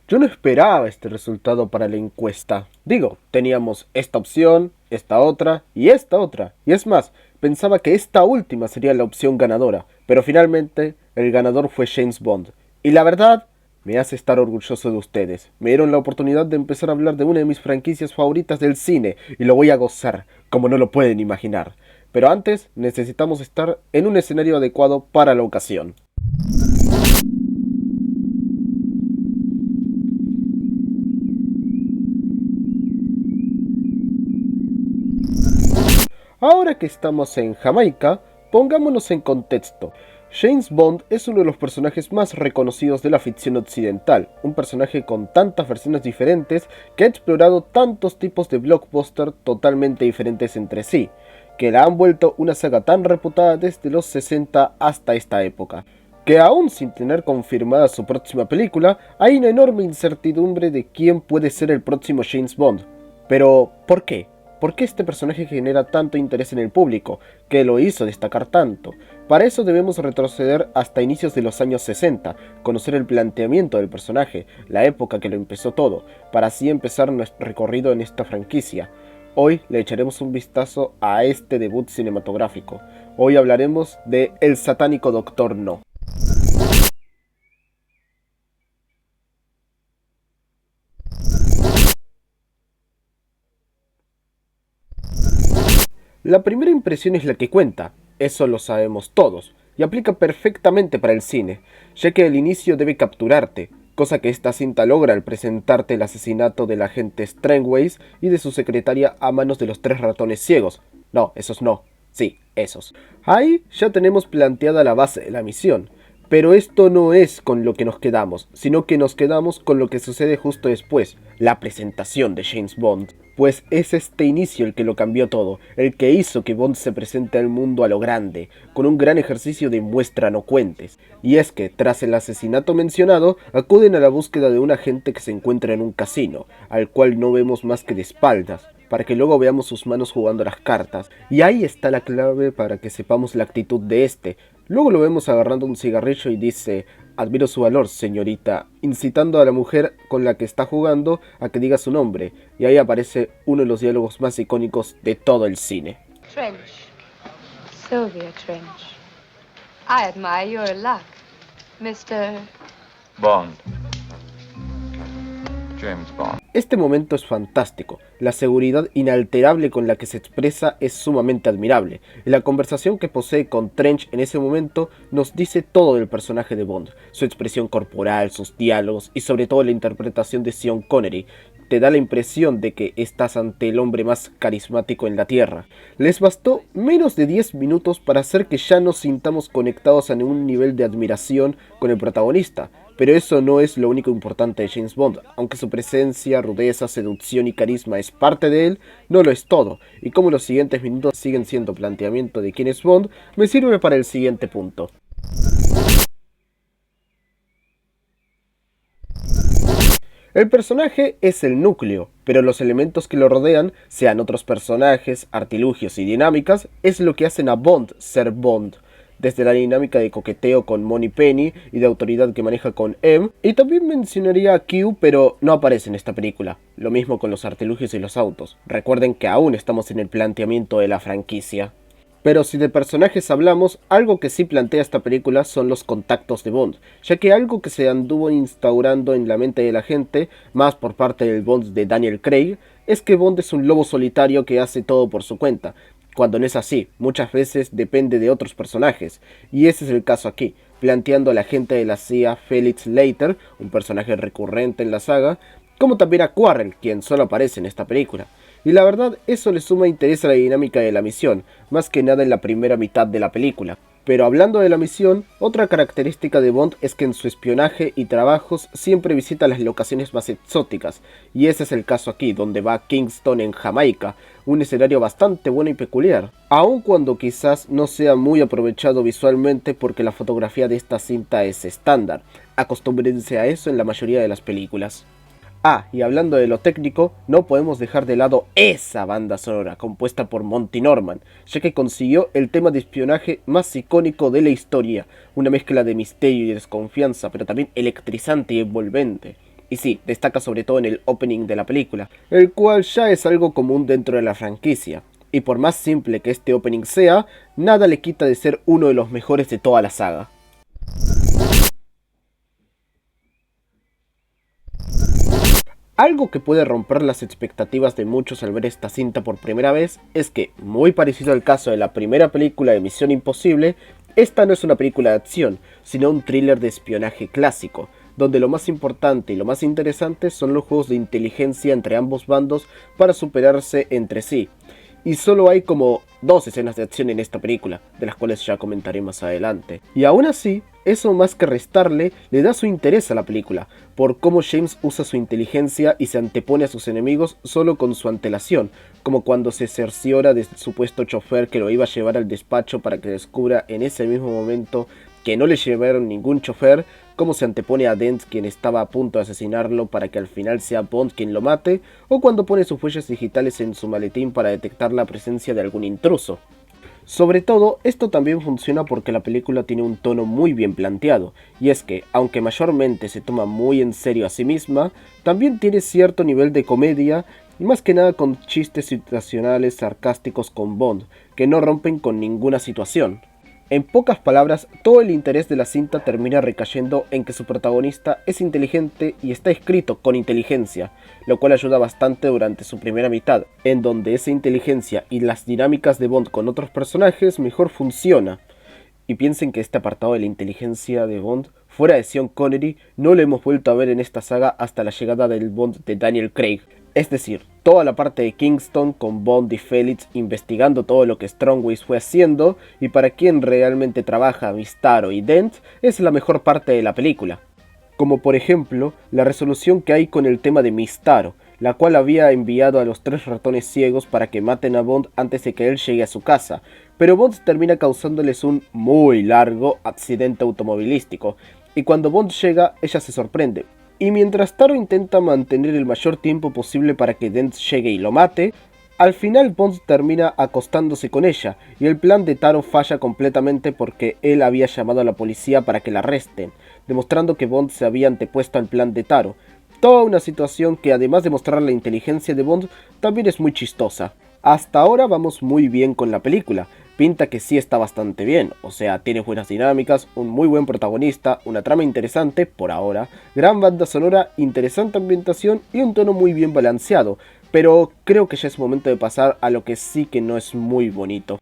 Yo no esperaba este resultado para la encuesta. Digo, teníamos esta opción, esta otra y esta otra. Y es más, pensaba que esta última sería la opción ganadora. Pero finalmente, el ganador fue James Bond. Y la verdad, me hace estar orgulloso de ustedes. Me dieron la oportunidad de empezar a hablar de una de mis franquicias favoritas del cine. Y lo voy a gozar, como no lo pueden imaginar. Pero antes, necesitamos estar en un escenario adecuado para la ocasión. Ahora que estamos en Jamaica, pongámonos en contexto. James Bond es uno de los personajes más reconocidos de la ficción occidental, un personaje con tantas versiones diferentes que ha explorado tantos tipos de blockbuster totalmente diferentes entre sí, que la han vuelto una saga tan reputada desde los 60 hasta esta época, que aún sin tener confirmada su próxima película, hay una enorme incertidumbre de quién puede ser el próximo James Bond. Pero, ¿por qué? ¿Por qué este personaje genera tanto interés en el público? ¿Qué lo hizo destacar tanto? Para eso debemos retroceder hasta inicios de los años 60, conocer el planteamiento del personaje, la época que lo empezó todo, para así empezar nuestro recorrido en esta franquicia. Hoy le echaremos un vistazo a este debut cinematográfico. Hoy hablaremos de El satánico Doctor No. La primera impresión es la que cuenta, eso lo sabemos todos, y aplica perfectamente para el cine, ya que el inicio debe capturarte, cosa que esta cinta logra al presentarte el asesinato del agente Strangways y de su secretaria a manos de los tres ratones ciegos. No, esos no. Sí, esos. Ahí ya tenemos planteada la base de la misión. Pero esto no es con lo que nos quedamos, sino que nos quedamos con lo que sucede justo después, la presentación de James Bond. Pues es este inicio el que lo cambió todo, el que hizo que Bond se presente al mundo a lo grande, con un gran ejercicio de muestra no cuentes. Y es que, tras el asesinato mencionado, acuden a la búsqueda de un agente que se encuentra en un casino, al cual no vemos más que de espaldas, para que luego veamos sus manos jugando las cartas. Y ahí está la clave para que sepamos la actitud de este. Luego lo vemos agarrando un cigarrillo y dice: admiro su valor, señorita, incitando a la mujer con la que está jugando a que diga su nombre, y ahí aparece uno de los diálogos más icónicos de todo el cine. Trench. Sylvia Trench. I admire your luck, Mr. Bond. James Bond. Este momento es fantástico, la seguridad inalterable con la que se expresa es sumamente admirable, y la conversación que posee con Trench en ese momento nos dice todo del personaje de Bond, su expresión corporal, sus diálogos y sobre todo la interpretación de Sean Connery. Te da la impresión de que estás ante el hombre más carismático en la Tierra. Les bastó menos de 10 minutos para hacer que ya nos sintamos conectados a un nivel de admiración con el protagonista. Pero eso no es lo único importante de James Bond, aunque su presencia, rudeza, seducción y carisma es parte de él, no lo es todo, y como los siguientes minutos siguen siendo planteamiento de quién es Bond, me sirve para el siguiente punto. El personaje es el núcleo, pero los elementos que lo rodean, sean otros personajes, artilugios y dinámicas, es lo que hacen a Bond ser Bond. Desde la dinámica de coqueteo con Moneypenny y de autoridad que maneja con M, y también mencionaría a Q, pero no aparece en esta película. Lo mismo con los artilugios y los autos. Recuerden que aún estamos en el planteamiento de la franquicia. Pero si de personajes hablamos, algo que sí plantea esta película son los contactos de Bond, ya que algo que se anduvo instaurando en la mente de la gente, más por parte del Bond de Daniel Craig, es que Bond es un lobo solitario que hace todo por su cuenta, cuando no es así, muchas veces depende de otros personajes, y ese es el caso aquí, planteando al agente de la CIA Felix Leiter, un personaje recurrente en la saga, como también a Quarrel, quien solo aparece en esta película. Y la verdad, eso le suma interés a la dinámica de la misión, más que nada en la primera mitad de la película. Pero hablando de la misión, otra característica de Bond es que en su espionaje y trabajos siempre visita las locaciones más exóticas, y ese es el caso aquí, donde va a Kingston en Jamaica, un escenario bastante bueno y peculiar, aun cuando quizás no sea muy aprovechado visualmente porque la fotografía de esta cinta es estándar. Acostúmbrense a eso en la mayoría de las películas. Ah, y hablando de lo técnico, no podemos dejar de lado esa banda sonora compuesta por Monty Norman, ya que consiguió el tema de espionaje más icónico de la historia, una mezcla de misterio y desconfianza, pero también electrizante y envolvente. Y sí, destaca sobre todo en el opening de la película, el cual ya es algo común dentro de la franquicia. Y por más simple que este opening sea, nada le quita de ser uno de los mejores de toda la saga. Algo que puede romper las expectativas de muchos al ver esta cinta por primera vez es que, muy parecido al caso de la primera película de Misión Imposible, esta no es una película de acción, sino un thriller de espionaje clásico, donde lo más importante y lo más interesante son los juegos de inteligencia entre ambos bandos para superarse entre sí. Y solo hay como 2 escenas de acción en esta película, de las cuales ya comentaré más adelante. Y aún así, eso más que restarle, le da su interés a la película, por cómo James usa su inteligencia y se antepone a sus enemigos solo con su antelación, como cuando se cerciora del supuesto chofer que lo iba a llevar al despacho para que descubra en ese mismo momento que no le llevaron ningún chofer, cómo se antepone a Dent quien estaba a punto de asesinarlo para que al final sea Bond quien lo mate, o cuando pone sus huellas digitales en su maletín para detectar la presencia de algún intruso. Sobre todo, esto también funciona porque la película tiene un tono muy bien planteado, y es que, aunque mayormente se toma muy en serio a sí misma, también tiene cierto nivel de comedia, y más que nada con chistes situacionales sarcásticos con Bond, que no rompen con ninguna situación. En pocas palabras, todo el interés de la cinta termina recayendo en que su protagonista es inteligente y está escrito con inteligencia, lo cual ayuda bastante durante su primera mitad, en donde esa inteligencia y las dinámicas de Bond con otros personajes mejor funciona. Y piensen que este apartado de la inteligencia de Bond, fuera de Sean Connery, no lo hemos vuelto a ver en esta saga hasta la llegada del Bond de Daniel Craig. Es decir, toda la parte de Kingston con Bond y Felix investigando todo lo que Strongways fue haciendo y para quien realmente trabaja Mistaro y Dent es la mejor parte de la película. Como por ejemplo, la resolución que hay con el tema de Mistaro, la cual había enviado a los 3 ratones ciegos para que maten a Bond antes de que él llegue a su casa, pero Bond termina causándoles un muy largo accidente automovilístico, y cuando Bond llega, ella se sorprende. Y mientras Taro intenta mantener el mayor tiempo posible para que Dent llegue y lo mate, al final Bond termina acostándose con ella, y el plan de Taro falla completamente porque él había llamado a la policía para que la arresten, demostrando que Bond se había antepuesto al plan de Taro. Toda una situación que además de mostrar la inteligencia de Bond, también es muy chistosa. Hasta ahora vamos muy bien con la película, pinta que sí está bastante bien, o sea, tiene buenas dinámicas, un muy buen protagonista, una trama interesante, por ahora, gran banda sonora, interesante ambientación y un tono muy bien balanceado, pero creo que ya es momento de pasar a lo que sí que no es muy bonito.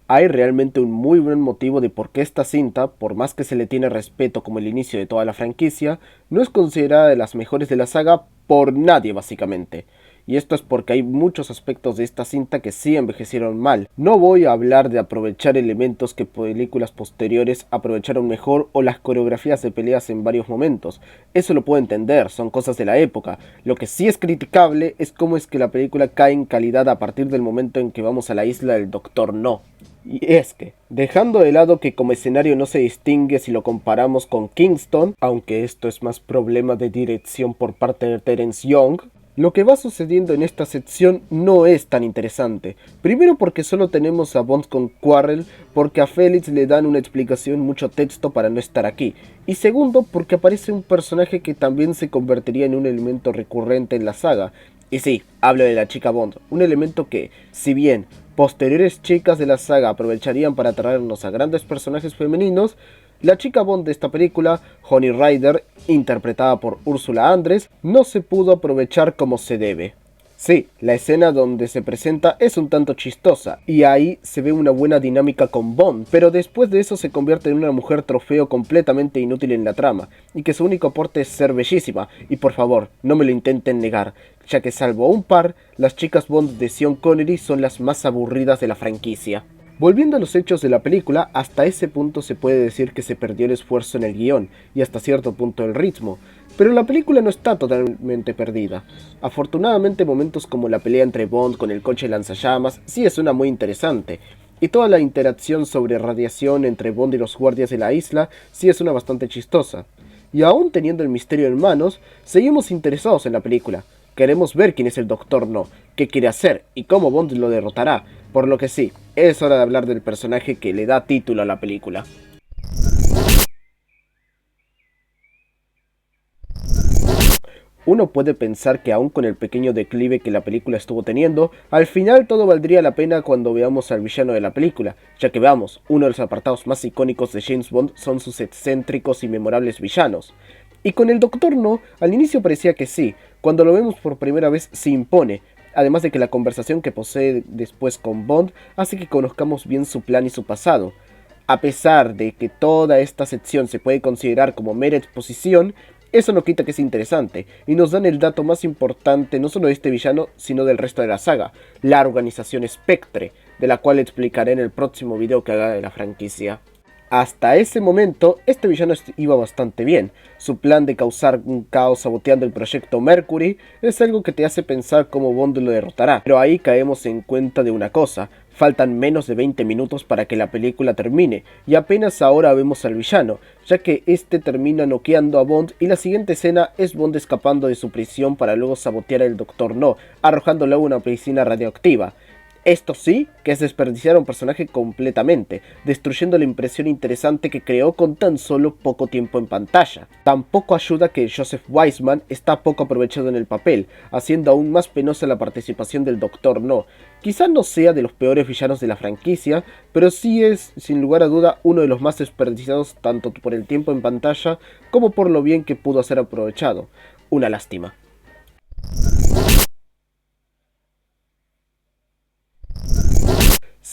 Hay realmente un muy buen motivo de por qué esta cinta, por más que se le tiene respeto como el inicio de toda la franquicia, no es considerada de las mejores de la saga por nadie básicamente. Y esto es porque hay muchos aspectos de esta cinta que sí envejecieron mal. No voy a hablar de aprovechar elementos que películas posteriores aprovecharon mejor o las coreografías de peleas en varios momentos. Eso lo puedo entender, son cosas de la época. Lo que sí es criticable es cómo es que la película cae en calidad a partir del momento en que vamos a la isla del Doctor No. Y es que, dejando de lado que como escenario no se distingue si lo comparamos con Kingston, aunque esto es más problema de dirección por parte de Terence Young, lo que va sucediendo en esta sección no es tan interesante. Primero porque solo tenemos a Bond con Quarrel, porque a Felix le dan una explicación mucho texto para no estar aquí. Y segundo porque aparece un personaje que también se convertiría en un elemento recurrente en la saga. Y sí, hablo de la chica Bond, un elemento que, si bien posteriores chicas de la saga aprovecharían para traernos a grandes personajes femeninos, la chica Bond de esta película, Honey Rider, interpretada por Ursula Andress, no se pudo aprovechar como se debe. Sí, la escena donde se presenta es un tanto chistosa, y ahí se ve una buena dinámica con Bond, pero después de eso se convierte en una mujer trofeo completamente inútil en la trama, y que su único aporte es ser bellísima, y por favor, no me lo intenten negar, ya que salvo un par, las chicas Bond de Sean Connery son las más aburridas de la franquicia. Volviendo a los hechos de la película, hasta ese punto se puede decir que se perdió el esfuerzo en el guión, y hasta cierto punto el ritmo, pero la película no está totalmente perdida. Afortunadamente momentos como la pelea entre Bond con el coche lanzallamas sí es una muy interesante, y toda la interacción sobre radiación entre Bond y los guardias de la isla sí es una bastante chistosa. Y aún teniendo el misterio en manos, seguimos interesados en la película. Queremos ver quién es el Doctor No, qué quiere hacer y cómo Bond lo derrotará, por lo que sí, es hora de hablar del personaje que le da título a la película. Uno puede pensar que aún con el pequeño declive que la película estuvo teniendo, al final todo valdría la pena cuando veamos al villano de la película, ya que veamos, uno de los apartados más icónicos de James Bond son sus excéntricos y memorables villanos. Y con el Doctor No, al inicio parecía que sí, cuando lo vemos por primera vez se impone, además de que la conversación que posee después con Bond hace que conozcamos bien su plan y su pasado. A pesar de que toda esta sección se puede considerar como mera exposición, eso no quita que es interesante, y nos dan el dato más importante no solo de este villano, sino del resto de la saga, la organización Spectre, de la cual explicaré en el próximo video que haga de la franquicia. Hasta ese momento, este villano iba bastante bien. Su plan de causar un caos saboteando el proyecto Mercury es algo que te hace pensar cómo Bond lo derrotará. Pero ahí caemos en cuenta de una cosa. Faltan menos de 20 minutos para que la película termine, y apenas ahora vemos al villano, ya que este termina noqueando a Bond y la siguiente escena es Bond escapando de su prisión para luego sabotear al Doctor No, arrojándolo a una piscina radioactiva. Esto sí, que es desperdiciar a un personaje completamente, destruyendo la impresión interesante que creó con tan solo poco tiempo en pantalla. Tampoco ayuda que Joseph Wiseman está poco aprovechado en el papel, haciendo aún más penosa la participación del Doctor No. Quizá no sea de los peores villanos de la franquicia, pero sí es, sin lugar a duda, uno de los más desperdiciados tanto por el tiempo en pantalla como por lo bien que pudo ser aprovechado. Una lástima.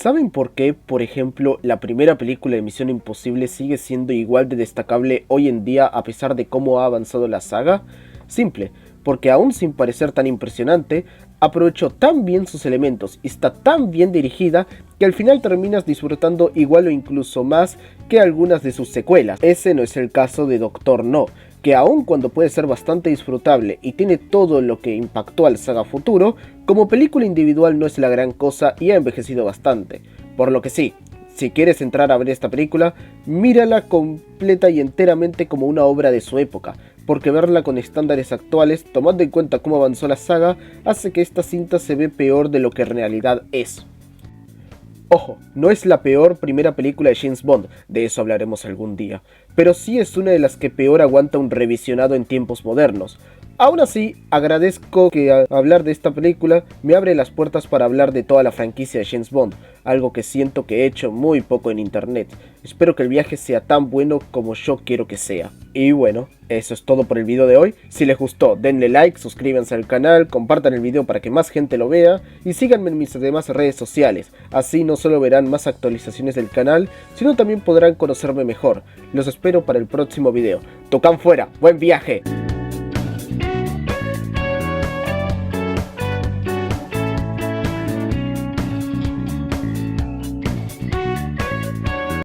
¿Saben por qué, por ejemplo, la primera película de Misión Imposible sigue siendo igual de destacable hoy en día a pesar de cómo ha avanzado la saga? Simple, porque aún sin parecer tan impresionante, aprovechó tan bien sus elementos y está tan bien dirigida que al final terminas disfrutando igual o incluso más que algunas de sus secuelas. Ese no es el caso de Doctor No, que aun cuando puede ser bastante disfrutable y tiene todo lo que impactó al saga futuro, como película individual no es la gran cosa y ha envejecido bastante. Por lo que sí, si quieres entrar a ver esta película, mírala completa y enteramente como una obra de su época, porque verla con estándares actuales, tomando en cuenta cómo avanzó la saga, hace que esta cinta se ve peor de lo que en realidad es. Ojo, no es la peor primera película de James Bond, de eso hablaremos algún día, pero sí es una de las que peor aguanta un revisionado en tiempos modernos. Aún así, agradezco que hablar de esta película me abre las puertas para hablar de toda la franquicia de James Bond, algo que siento que he hecho muy poco en internet. Espero que el viaje sea tan bueno como yo quiero que sea. Y bueno, eso es todo por el video de hoy. Si les gustó, denle like, suscríbanse al canal, compartan el video para que más gente lo vea y síganme en mis demás redes sociales. Así no solo verán más actualizaciones del canal, sino también podrán conocerme mejor. Los espero para el próximo video. Tocan fuera, buen viaje.